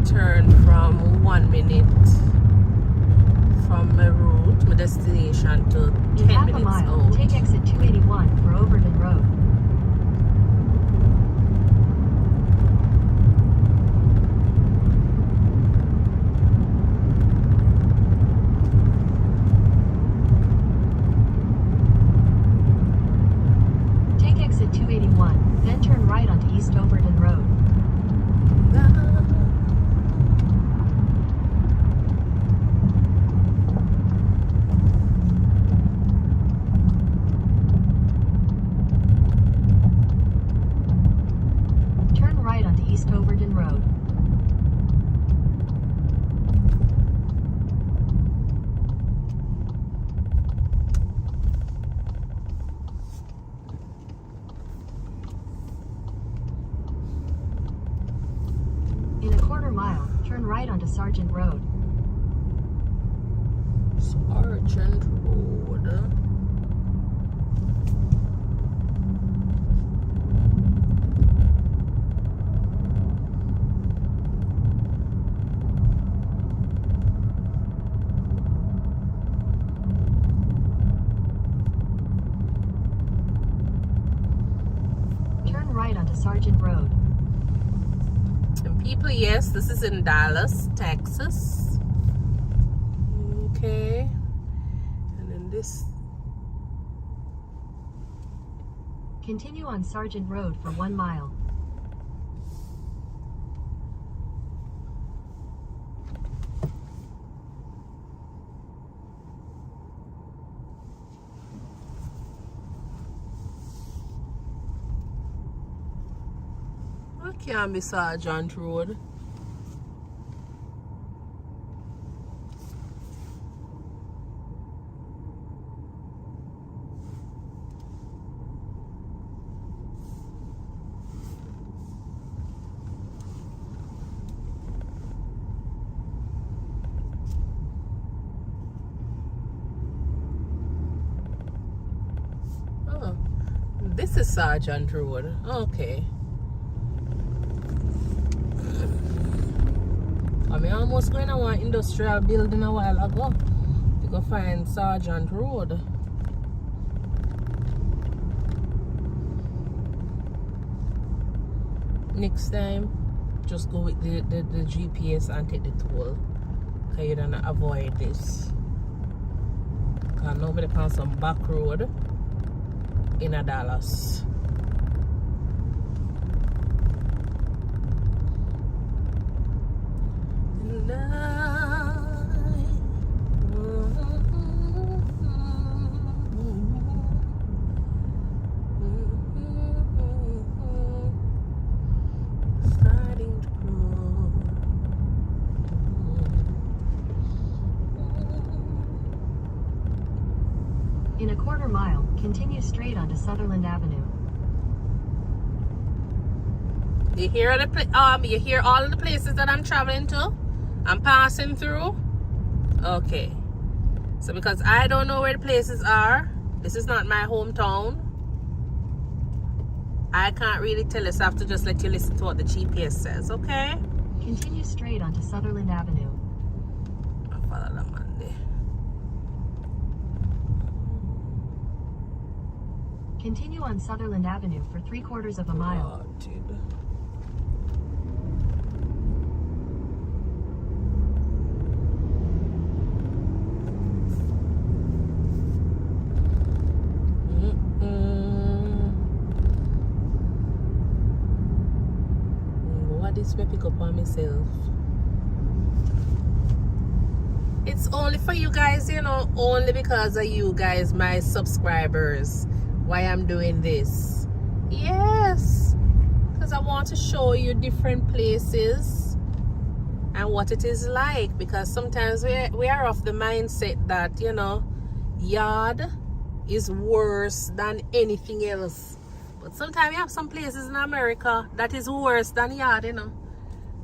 turn from 1 minute from my route, my destination, to 10 In half a minutes mile, out. take exit 281 for Overton Road. Take exit 281, then turn right onto East Overton Road. Turn right onto East Overton Road. In a quarter mile, turn right onto Sargent Road. Sargent Road. Turn right onto Sargent Road. And people, yes, this is in Dallas, Texas. Okay. And then this. Continue on Sargent Road for 1 mile. What can be Sargent Road? Oh, this is Sargent Road. Okay. I mean, almost going to one industrial building a while ago to go find Sargent Road. Next time, just go with the GPS and take the toll. Because you don't avoid this. Because nobody on some back road in a Dallas. In a quarter mile, continue straight onto Sutherland Avenue. You hear you hear all of the places that I'm traveling to? I'm passing through. Okay. So because I don't know where the places are, this is not my hometown, I can't really tell you, so I have to just let you listen to what the GPS says, okay? Continue straight onto Sutherland Avenue. I'll follow that Monday. Continue on Sutherland Avenue for 3/4 of a mile. Oh, dude. What is me pick up on myself? It's only for you guys, you know, only because of you guys, my subscribers, why I'm doing this. Yes, because I want to show you different places and what it is like, because sometimes we are of the mindset that, you know, yard is worse than anything else. But sometimes you have some places in America that is worse than yard, you know.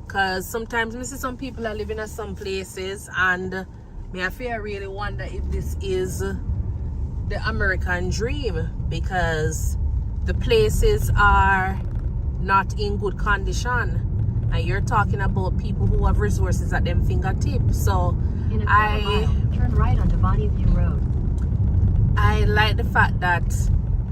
Because sometimes we see some people are living at some places, and me I feel really wonder if this is the American dream, because the places are not in good condition. and you're talking about people who have resources at them fingertips. So In a quarter mile, turn right onto Bonnie View Road. I like the fact that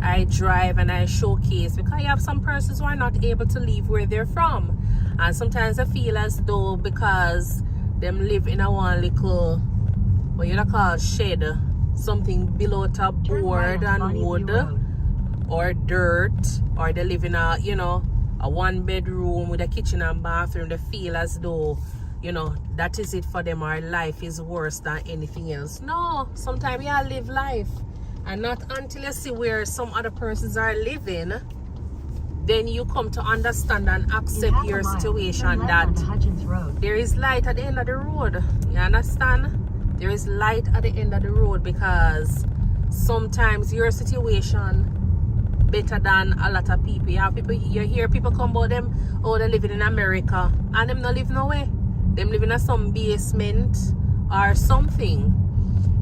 I drive and I showcase, because you have some persons who are not able to leave where they're from, and sometimes I feel as though because them live in a one little, what you call shed, something below top board and wood or dirt, or they live in a, you know, a one bedroom with a kitchen and bathroom, they feel as though, you know, that is it for them, or life is worse than anything else. No, sometimes you live life, and not until you see where some other persons are living, then you come to understand and accept your situation, that there is light at the end of the road. You understand? There is light at the end of the road, because sometimes your situation better than a lot of people. You have people, you hear people come about them, oh, they're living in America, and them not live nowhere. Them living in some basement or something.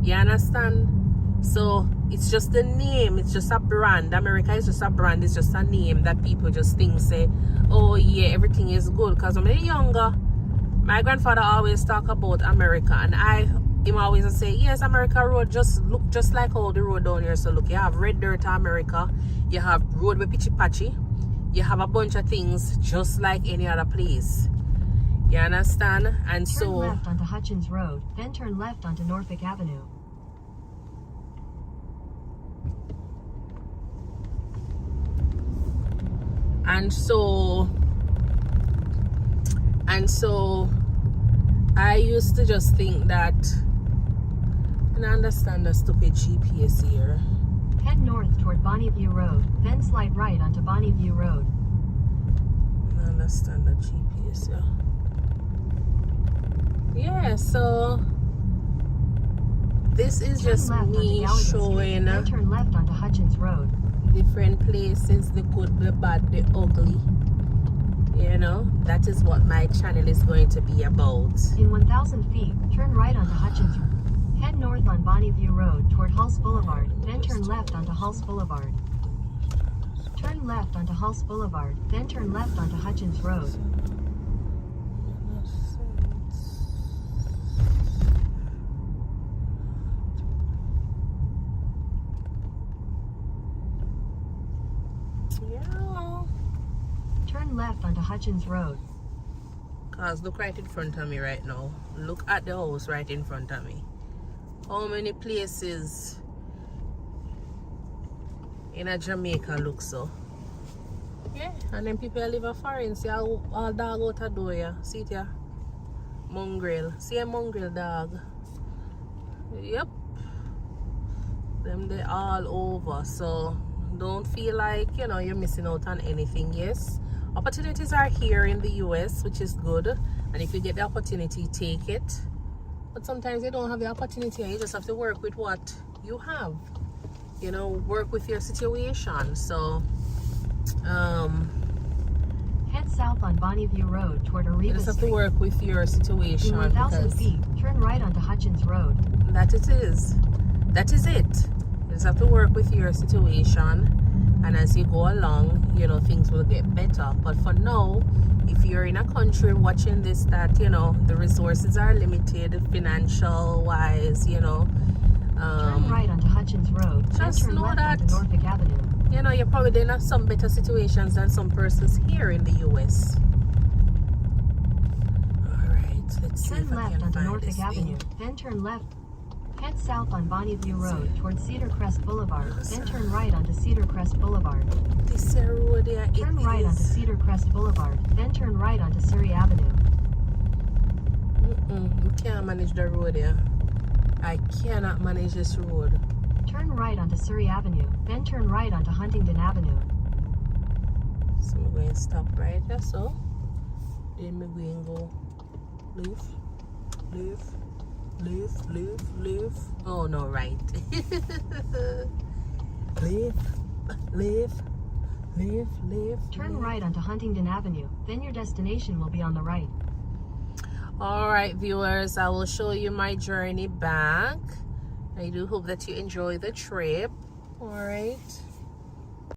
You understand? So it's just the name, it's just a brand. America is just a brand, it's just a name that people just think, say, oh yeah, everything is good. Because when I was younger, my grandfather always talk about America, and him always say, yes, America road just look just like all the road down here. So look, you have red dirt America, you have road with pitchy patchy, you have a bunch of things just like any other place. You understand? And turn so left onto Hutchins Road, then turn left onto Norfolk Avenue. And so I used to just think that, and I understand the stupid GPS here. Head north toward Bonnie View Road, then slide right onto Bonnie View Road. I understand the GPS here. Yeah, so this is just me showing then turn left onto Hutchins Road. Different places, the good, the bad, the ugly. You know, that is what my channel is going to be about. In 1,000 feet, turn right onto Hutchins Road. Head north on Bonnie View Road toward Hulse Boulevard, then turn left onto Hulse Boulevard. Turn left onto Hulse Boulevard, then turn left onto Hutchins Road. Yeah. Turn left onto Hutchins Road. Cause look right in front of me right now. Look at the house right in front of me. How many places in a Jamaica look so? Yeah, and then people live a foreign. See all dog out a door, yeah. See it here? Mongrel. See a mongrel dog. Yep. Them they all over. So don't feel like, you know, you're missing out on anything. Yes, opportunities are here in the US, which is good, and if you get the opportunity, take it. But sometimes you don't have the opportunity, and you just have to work with what you have, you know, work with your situation. So head south on Bonnie View Road toward Arriva you just have Street. to work with your situation. In 1,000 feet, turn right onto Hutchins Road. That it is. That is it. You just have to work with your situation, and as you go along, you know, things will get better. But for now, if you're in a country watching this that, you know, the resources are limited financial wise, you know, turn right onto Hutchins Road, then just turn know left that, onto Norfolk Avenue. you know, you're probably in some better situations than some persons here in the US. Alright, let's see Turn if I left can onto find Norfolk this Avenue, thing. then turn left. Head south on Bonnie View Road toward Cedar Crest Boulevard, then turn right onto Cedar Crest Boulevard. This road here, Turn right onto Cedar Crest Boulevard, then turn right onto Surrey Avenue. You can't manage the road here. I cannot manage this road. Turn right onto Surrey Avenue, then turn right onto Huntington Avenue. So we're going to stop right there, so then we're going to go left. Oh no, right. left. Turn right onto Huntington Avenue, then your destination will be on the right. All right, viewers, I will show you my journey back. I do hope that you enjoy the trip. All right.